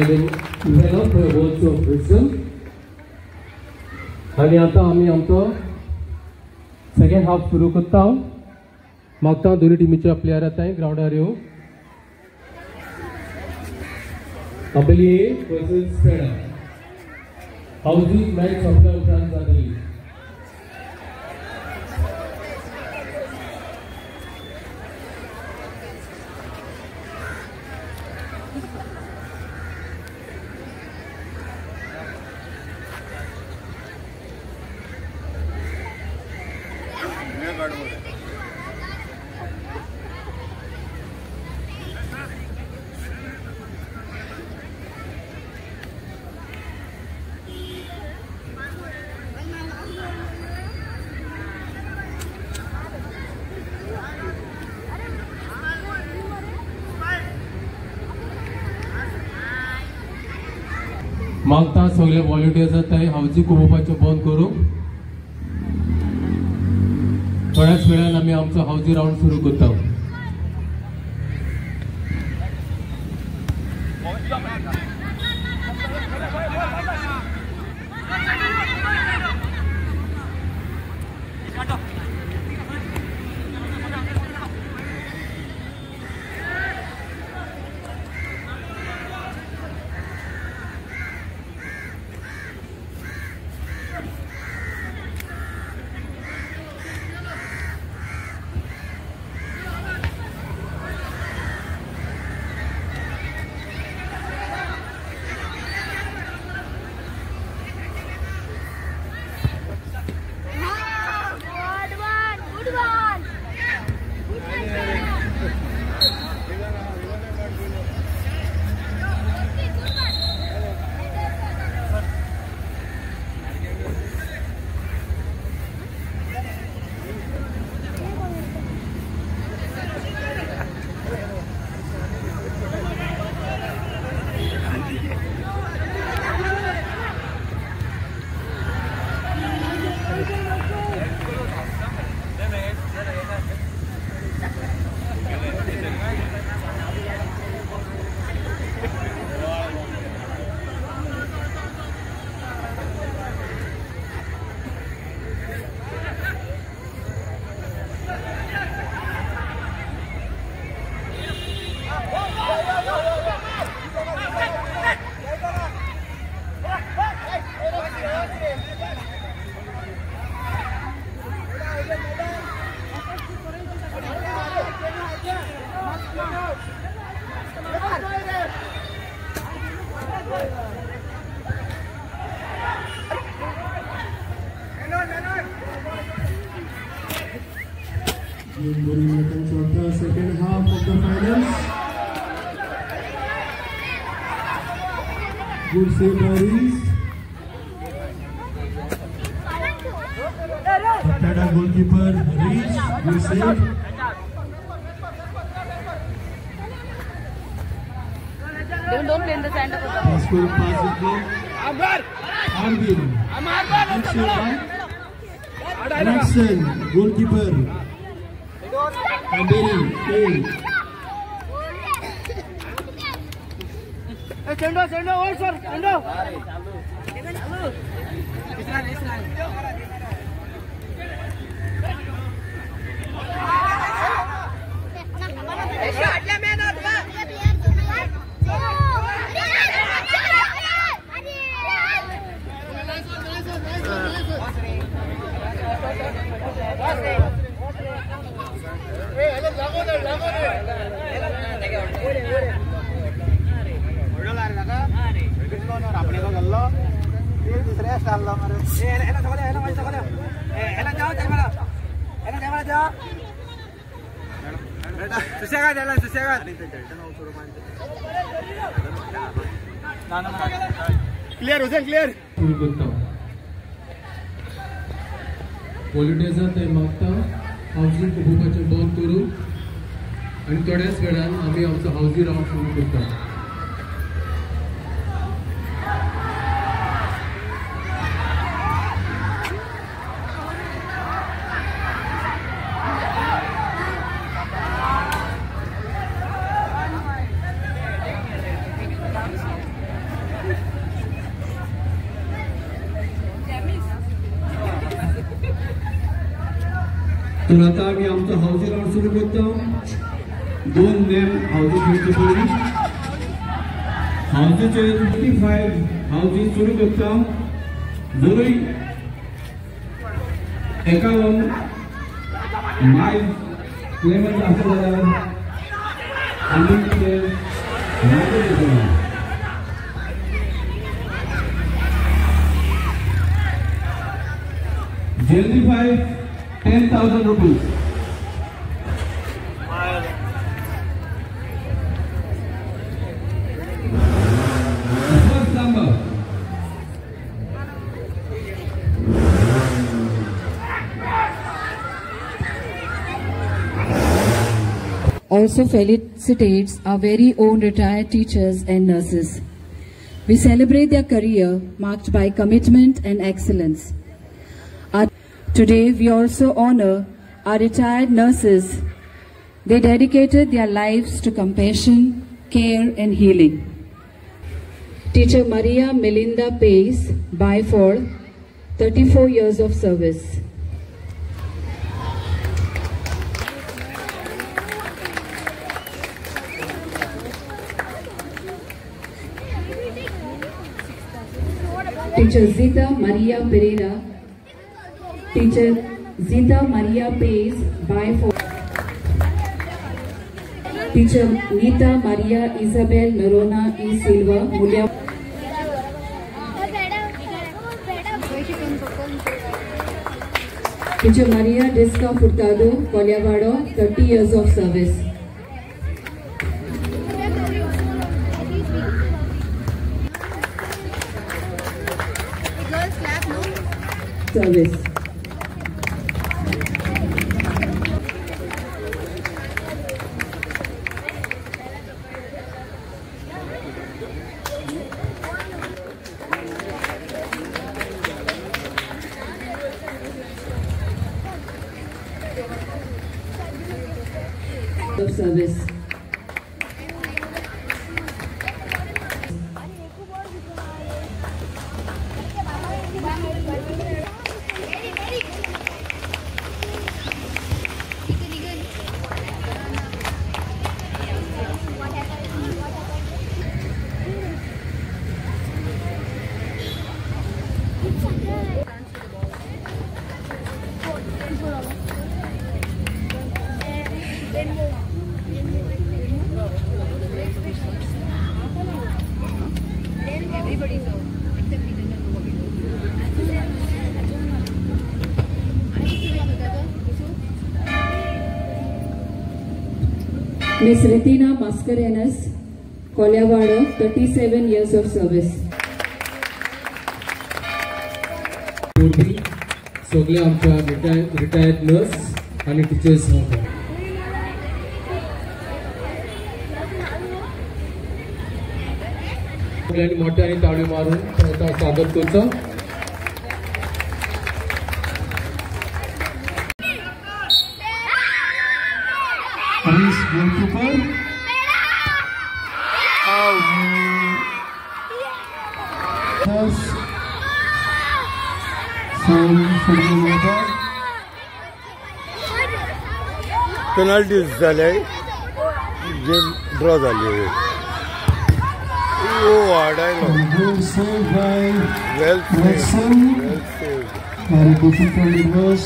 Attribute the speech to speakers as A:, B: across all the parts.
A: develop words of wisdom. आणि आता आम्ही आमचं सेकंड हाफ सुरू करता मागता दोन्ही टीमीच्या प्लेयर येतात ग्राउंडार येऊ आपली वर्सेस पेडा हाऊजी मॅच आपल्या उपरांत जातली मागता सगळे व्हॉलंटियर्स जाताय हाऊजी कोपोवपाचें बंद करूं थोड्याच वेळान आमी आमचो हाऊजी राउंड सुरू करता
B: Second half of the finals. Good save by Reese. Patada goalkeeper Reese. Good save.
C: Don't play in the center of the
B: Pass goal, pass the goal. Arvin. Good save by Jackson. Goalkeeper. Anderi. Fail.
D: Chendo, hold sir, Chendo.
B: Clear, Hussein, clear.
A: Volunteers ते मागता housie कोपोवपाचें बंद करूं आणि थोड्याच वेळान आमी आमचो housie round सुरू करता
B: तर आता आम्ही आमचा हाऊसिंग राऊंड सुरू करतो. 2 नेम हाऊसिंग खेळतो पडली. हाऊसिंगचे 55 हाऊसिंग सुरू करतो. जरूर 51 माइल प्लेमेंट असं झालं आणि ते Jelly 5 10,000 rupees. First number.
E: Also felicitates our very own retired teachers and nurses. We celebrate their career marked by commitment and excellence. Today we also honor our retired nurses. They dedicated their lives to compassion, care and healing. Teacher Maria Melinda Pace, Byford, 34 years of service. Teacher Zita Maria Pereira, Teacher Zita Maria Pace, Byford. Teacher Nita Maria Isabel Merona E. Silva, Mulya. Teacher Maria Disca Furtado, Kolyavado, 30 years of service. Service. Of service. Miss Retina Mascarenas, Kolyavado, 37 years of service.
A: सगळे आमच्या retired nurse आणि teachers होते. सगळ्यांनी मोठ्याने ताळी मारून स्वागत करतो.
B: Parish goalkeeper.
F: Penalty झाले, game draw झाली.
B: Good save by
F: Well
B: Jackson. Very difficult it was.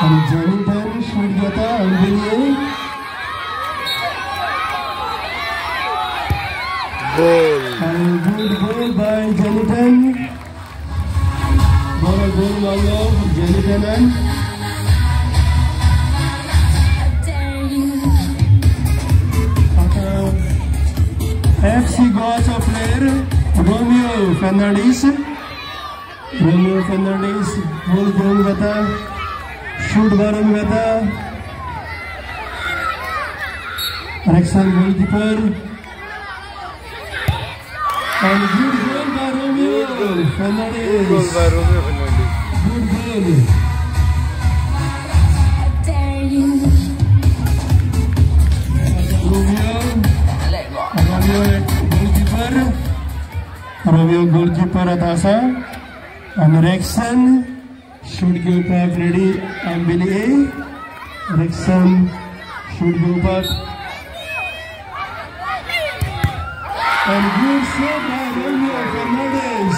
B: And Johnny Parish should get a
F: goal.
B: And good goal by Jonathan. What a goal by Jonathan. FC Goa player Romeo Fernandes. Romeo Fernandes goal goal gata, shoot barum gata. Excellent goalkeeper. And good goal by Romeo Fernandes.
F: Good goal by Romeo Fernandes.
B: Good goal. Romeo goalkeeper at asa. And Rexon should give up ready and Billy A. Rexon should give up. And good save by Romeo Fernandez,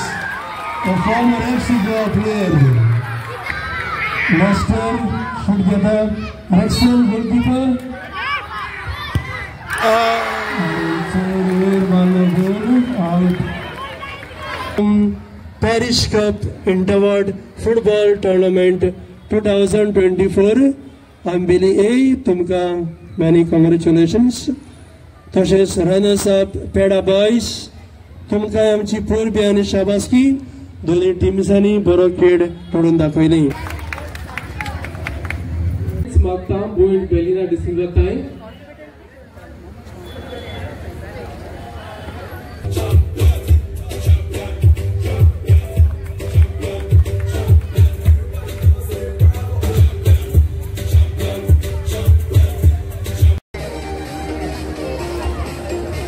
B: a former FC Goa player. Master should get up. Rexon goalkeeper. Out. Parish Cup Interward Football Tournament 2024. I'm Billy A. Tumka many congratulations. तशेंच runners up पेडा boys तुमकां आमची पोरबी आनी शाबासकी दोनूय टिम्सांनी बरो खेळ पडून दाखयली.
A: मागता बोईन बेलिना डिसिल्वाताय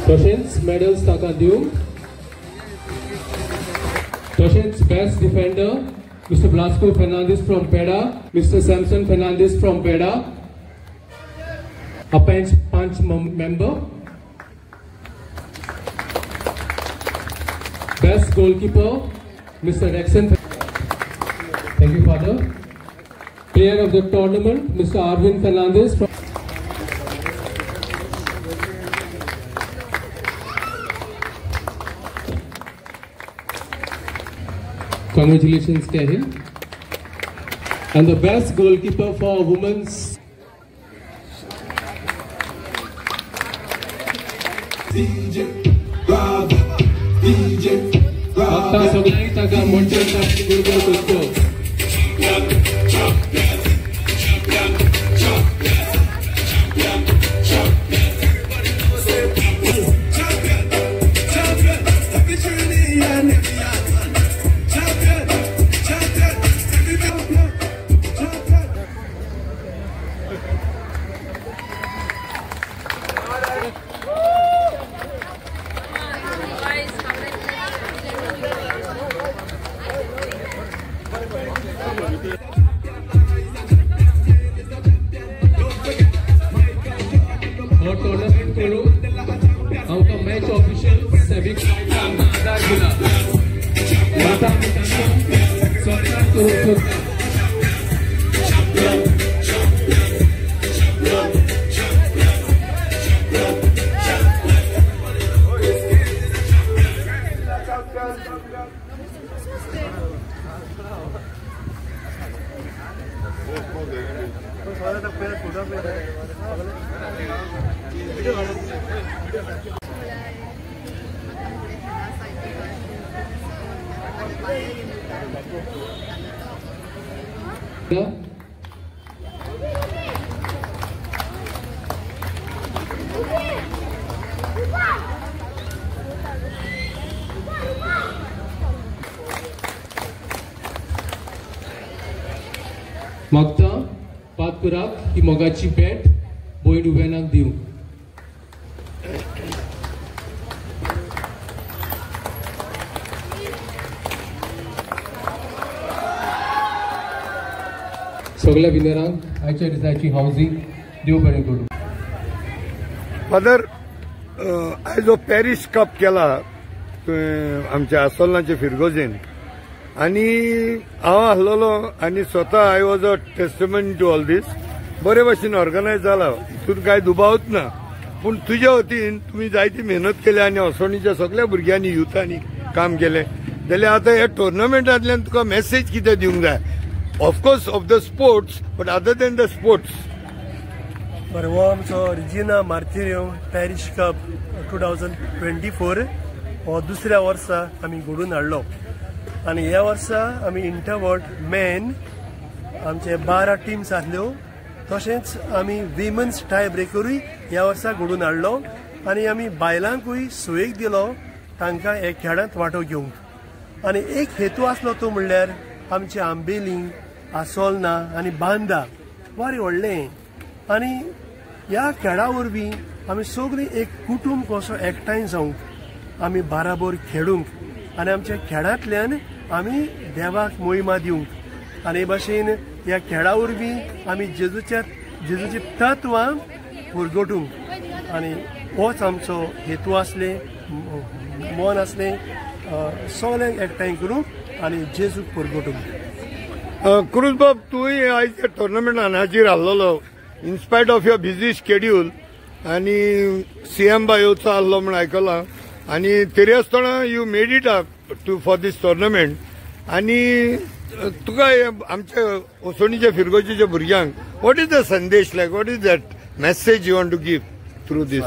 A: तशेंच मेडल्स ताका दिवंक तशेंच best defender Mr. Blasco Fernandez from Peda, Mr. Samson Fernandez from Peda, a punch member. Best goalkeeper Mr. Rexon. Thank you, Father. Player of the tournament Mr. Arvin Fernandez from Congratulations, Kevin. And the best goalkeeper for women's. After Soglai Taga Monte मागता पातपुराक ही मोगाची bat बोईड उबेनाक दिवं. सगळ्या विनरांक आयच्या दिसाची housing देव बरें करूं.
F: Father आयज जो पॅरिश कप केला आमच्या आसोलनाचे फिरगोजेन आनी हांव आसलोलो आनी स्वता I was a testament to all this. बरे भाशेन ऑर्गनायज जाला, तितून कांय दुबावच ना. पूण तुज्या वतीन तुमी जायती मेहनत केली आनी असोणीच्या सगळ्या भुरग्यांनी युथांनी काम केलें जाल्यार आतां ह्या टुर्नामेंटांतल्यान तुका मेसेज कितें दिवंक जाय? Of course of the sports, but other than the sports.
G: बरें, हो आमचो रिजिना मार्टिरियो पॅरिश कप 2024 हो दुसऱ्या वर्सा आमी घडोवन हाडलो. आनी ह्या वर्सा आमी इंटरवर्ल्ड मॅन आमचे 12 टिम्स आसल्यो. तशेंच आमी विमन्स टाय ब्रेकरूय ह्या वर्सा घडोवन हाडलो आनी आमी बायलांकूय सुयेग दिलो तांकां हे खेळांत वांटो घेवंक. आनी एक हेतू आसलो तो म्हणल्यार आमचे आंबेली, आसोलना आनी बांदा बरें व्हडलें. आनी ह्या खेळा वरवीं आमी सगळीं एक कुटुंब कसो एकठांय जावंक, आमी बाराबोर खेळूंक आनी आमच्या खेळांतल्यान आमी देवाक मोहिमा दिवंक. आनी हे भाशेन ह्या खेळा वरवीं आमी जेजूची तत्वां पुरगोटूंक आनी होच आमचो हेतू आसले मन आसलें सगळ्यांक एकठांय करूंक आनी जेजूक पुरगोटूंक.
F: क्रूज बाब तुवें आयज टोर्नामेंटान हाजीर आसलेलो in spite of your busy schedule आनी CM बाय येवचो आसलो म्हण आयकलां आनी तरी आसतना you made it up for these tournament आनी तुका आमच्या ओसोणीच्या फिरगोजीच्या भुरग्यांक वॉट इज द संदेश like what is that message you want to give through these.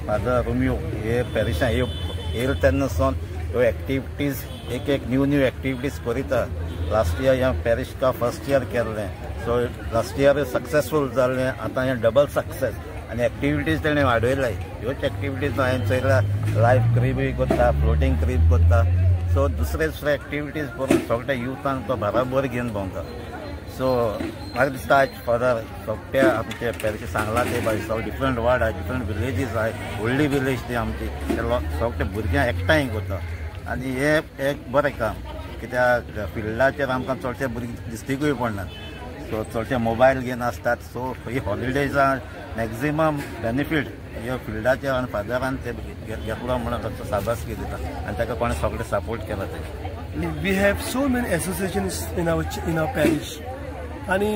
H: Father Romeo हे पॅरिशान येयले तेन्नासून ह्यो एक्टिविटीज एक न्यू एक्टिविटीज करिता. लास्ट इयर ह्या पॅरिश कप फर्स्ट इयर केल्लें सो लास्ट इयर सक्सेसफूल जाल्लें आतां हें डबल सक्सेस आनी एक्टिविटीज तेणें वाडयलाय. ह्योच एक्टिविटीज हांवें चयला लायफ क्रिबूय करता फ्लोटींग क्रीब करता सो दुसरे एक्टिविटीज करून सगळ्या युथांक तो बराबर घेवन भोंवता. सो म्हाका दिसता आयज फादर सगळ्या आमचे पॅरिशी सांगला ते भायर सगळे डिफरंट वार्ड आहा डिफरंट विलेजीस आहाय व्हडली विलेज ती आमची सगळे भुरग्यांक एकठांय करता आनी हे एक बरें काम कित्याक फिल्डाचेर आमकां चडशे भुरगे दिसतीकूय पडनात. सो चडशे मोबायल घेवन आसतात सो ही हॉलिडेजां मॅक्झिमम बेनिफीट ह्या फिल्डाचेर आनी फादरान ते घेतलो म्हणून शाबासकी दिता आनी ताका कोणें सगळे सपोर्ट केला ते.
G: We have so many associations in our parish. आणि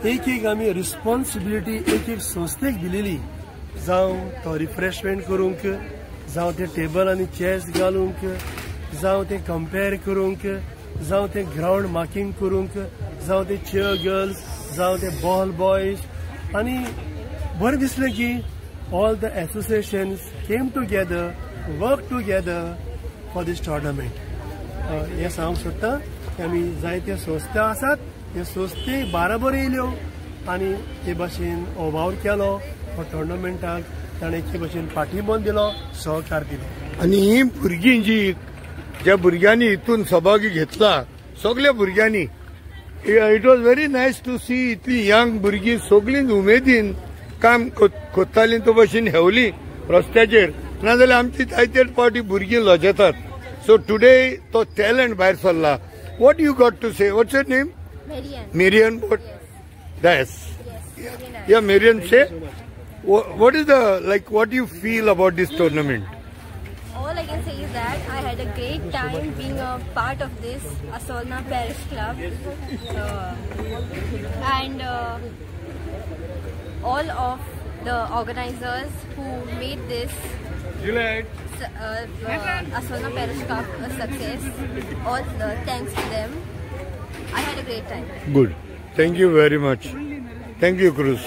G: एक आमी रिस्पॉन्सिबिलिटी एक संस्थेक दिलेली जावं तो रिफ्रेशमेंट करूंक जावं ते टेबल आनी चेअर्स घालूंक जावं ते कंपेर करूंक जावं ते ग्राउंड मार्किंग करूंक जावं ते चेअर गर्ल्स जावं ते बॉल बॉयज आनी बरें दिसलें की all the associations came together work together for these tournament. हे सांगूंक सोदता की आमी जायत्यो संस्था आसात ह्यो संस्थे बराबर येयल्यो आनी ते भाशेन वावर केलो हो टोर्नामेंटाक ताणें ते भाशेन फाटीबंद दिलो सहकार दिलो.
F: आनी ही भुरगीं जी ज्या भुरग्यांनी हितून सहभागी घेतला सगळ्या भुरग्यांनी it was very nice to see इतली यंग भुरगीं सगळींच उमेदीन काम कोत्तालीं तो भाशेन हेवली रस्त्याचेर नाजाल्यार आमची जायते फावटी भुरगीं लजेतात. So today to talent भायर सरला. What you got to say? What's your name? Marian. What? Yes. Yeah, Marian. Say. What is the what do you feel about this tournament?
C: All I can say is that I had a great time being a part of this Assolna Parish Club, and all of the organizers who made this Assolna Parish Cup a success. All thanks to them. I had a great time.
F: Good. Thank you very much. Thank you, Cruz.